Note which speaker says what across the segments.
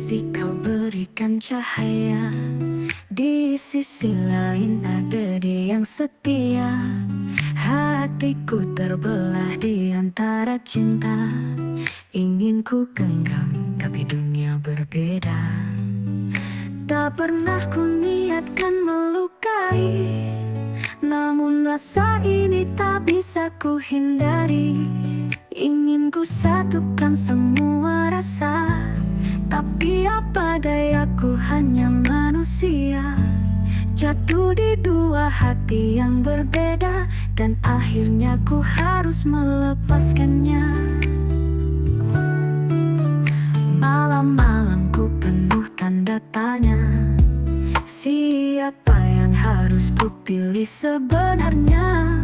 Speaker 1: sisi kau berikan cahaya, di sisi lain ada dia yang setia. Hatiku terbelah di antara cinta, ingin ku genggam tapi dunia berbeda. Tak pernah ku niatkan melukai, namun rasa ini tak bisa ku hindari. Ingin ku satukan semua rasa, tapi apa dayaku hanya manusia. Jatuh di dua hati yang berbeda, dan akhirnya ku harus melepaskannya. Malam-malamku penuh tanda tanya, siapa yang harus ku pilih sebenarnya?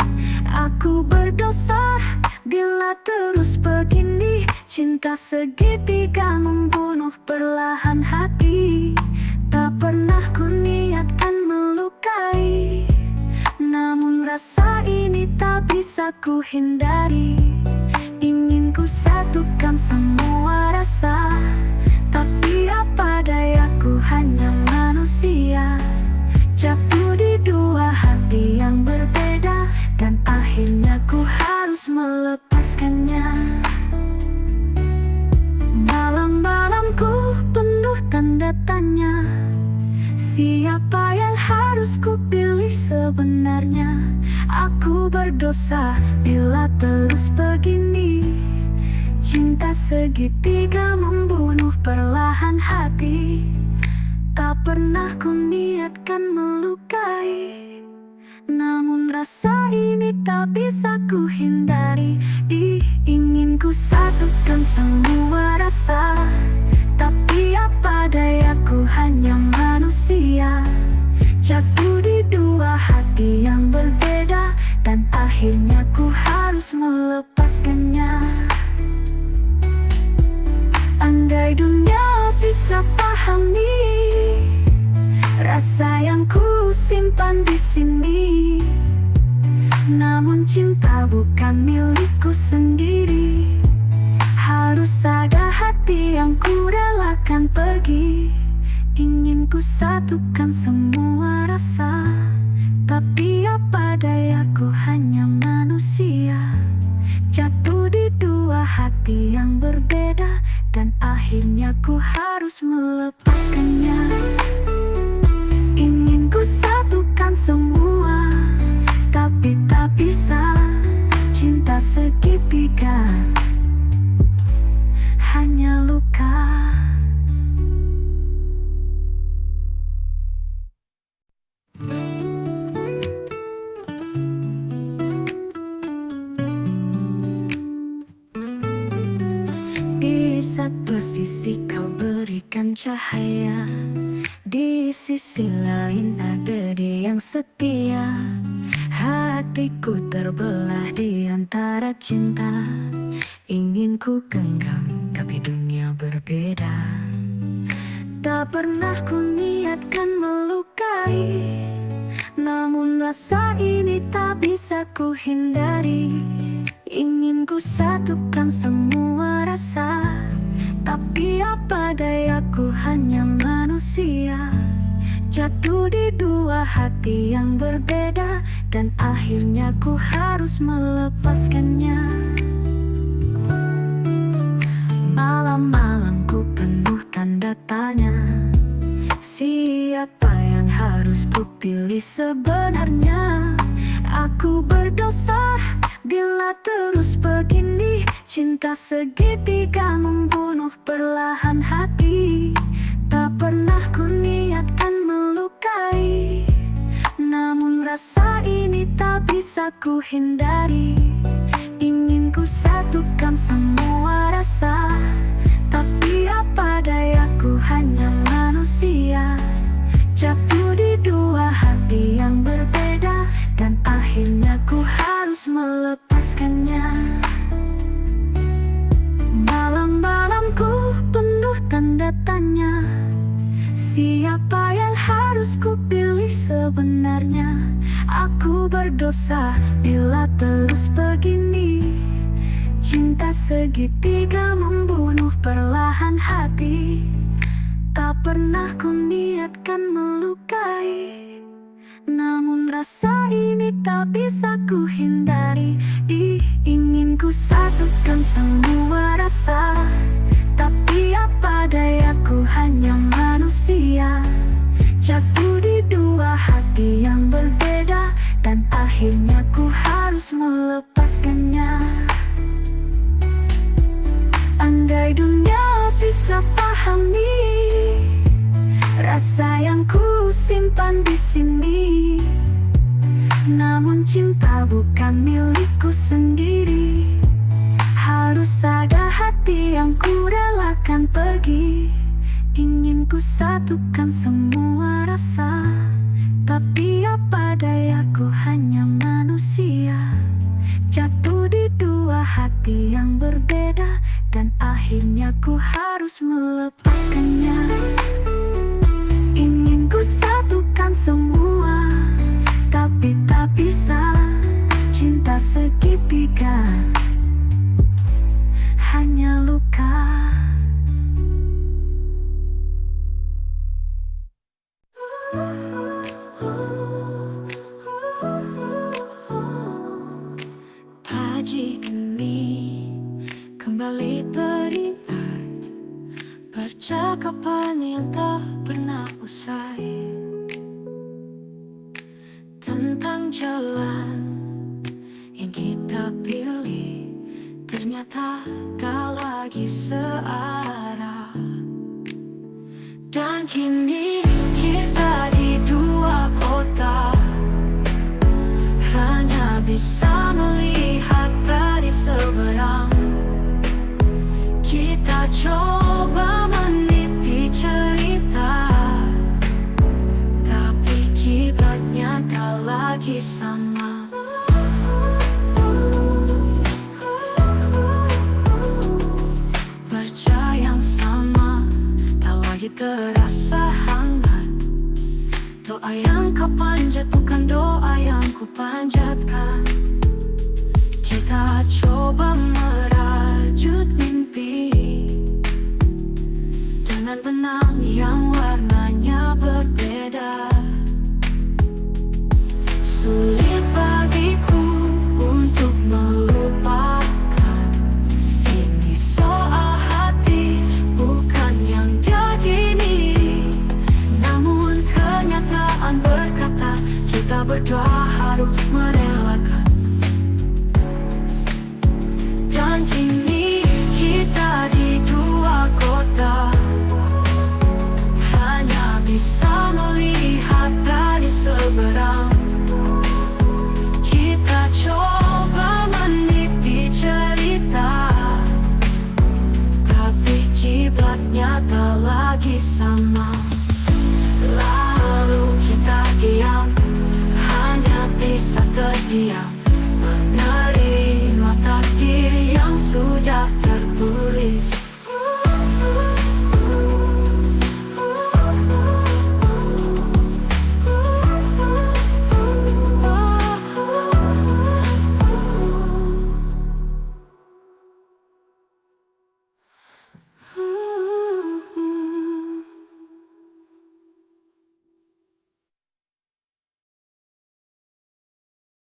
Speaker 1: Aku berdosa bila terus begini, cinta segitiga membunuh perlahan hati. Tak pernah ku niatkan melukai, namun rasa ini tak bisa ku hindari. Ingin ku satukan semua rasa, tapi apa dayaku hanya manusia. Jatuh di dua hati yang berbeda, dan akhirnya ku harus melepaskannya. Malam-malamku penuh tanda tanya, siapa yang harus ku pilih sebenarnya? Aku berdosa bila terus begini, cinta segitiga membunuh perlahan hati. Tak pernah ku niatkan melukai, namun rasa ini tak bisa ku hindari. Ingin ku satukan semua rasa, tapi apa dayaku hanya manusia. Jatuh di dua hati yang berbeda, dan akhirnya ku harus melepaskannya. Andai dunia bisa pahami rasa yang ku simpan di sini, namun cinta bukan milikku sendiri. Harus ada hati yang ku relakan pergi. Ingin ku satukan semua rasa, tapi apa dayaku hanya manusia. Jatuh di dua hati yang berbeda, dan akhirnya ku harus melepaskannya. Ingin ku satukan semua, tapi tak bisa. Cinta segitiga hanya luka. Di satu sisi kau berikan cahaya, di sisi lain ada dia yang setia. Hatiku terbelah di antara cinta, ingin ku genggam tapi dunia berbeda. Tak pernah ku niatkan melukai, namun rasa ini tak bisa ku hindari. Ingin ku satukan semua rasa, tapi apa dayaku hanya manusia. Jatuh di dua hati yang berbeda, dan akhirnya ku harus melepaskannya. Malam-malamku penuh tanda tanya, siapa yang harus ku pilih sebenarnya? Aku berdosa bila terus begini, cinta segitiga membunuh perlahan hati. Tak pernah ku niatkan melukai, namun rasa ini tak bisa ku hindari. Ingin ku satukan semua rasa, tapi apa dayaku hanya manusia. Jatuh di dua hati yang berbeda, dan akhirnya ku harus melepaskannya. Malam-malamku penuh tanda tanya, siapa yang harus ku pilih sebenarnya? Aku berdosa bila terus begini, cinta segitiga membunuh perlahan hati. pernah ku niatkan melukai, namun rasa ini tak bisa ku hindari. Ingin ku satukan semua rasa, tapi apa daya, ku hanya manusia. Jatuh di dua hati yang berbeda, dan akhirnya ku harus melepaskannya. Andai dunia bisa pahami rasa yang ku simpan di sini, namun cinta bukan milikku sendiri. Harus ada hati yang ku relakan pergi. Ingin ku satukan semua rasa, tapi apa daya, ku hanya manusia. Jatuh di dua hati yang berbeda, dan akhirnya ku harus melepaskannya. Ingin ku satukan semua, tapi tak bisa. Cinta segitiga, hanya luka. Pagi ini kembali teringat percakapan yang tak pernah usai, tentang jalan yang kita pilih ternyata tak lagi searah. Dan kini kita di dua kota, hanya bisa melihat dari seberang. Kita coba meniti cerita, tapi kiblatnya tak lagi sama. Percaya yang sama tak lagi terasa hangat. Doa yang kau panjat bukan doa yang ku panjatkan. Kita coba merajut mimpi dengan benang yang warnanya berbeda. Sulit bagiku untuk melupakan. Ini soal hati, bukan yang begini. Namun kenyataan berkata, kita berdua harus merelakan.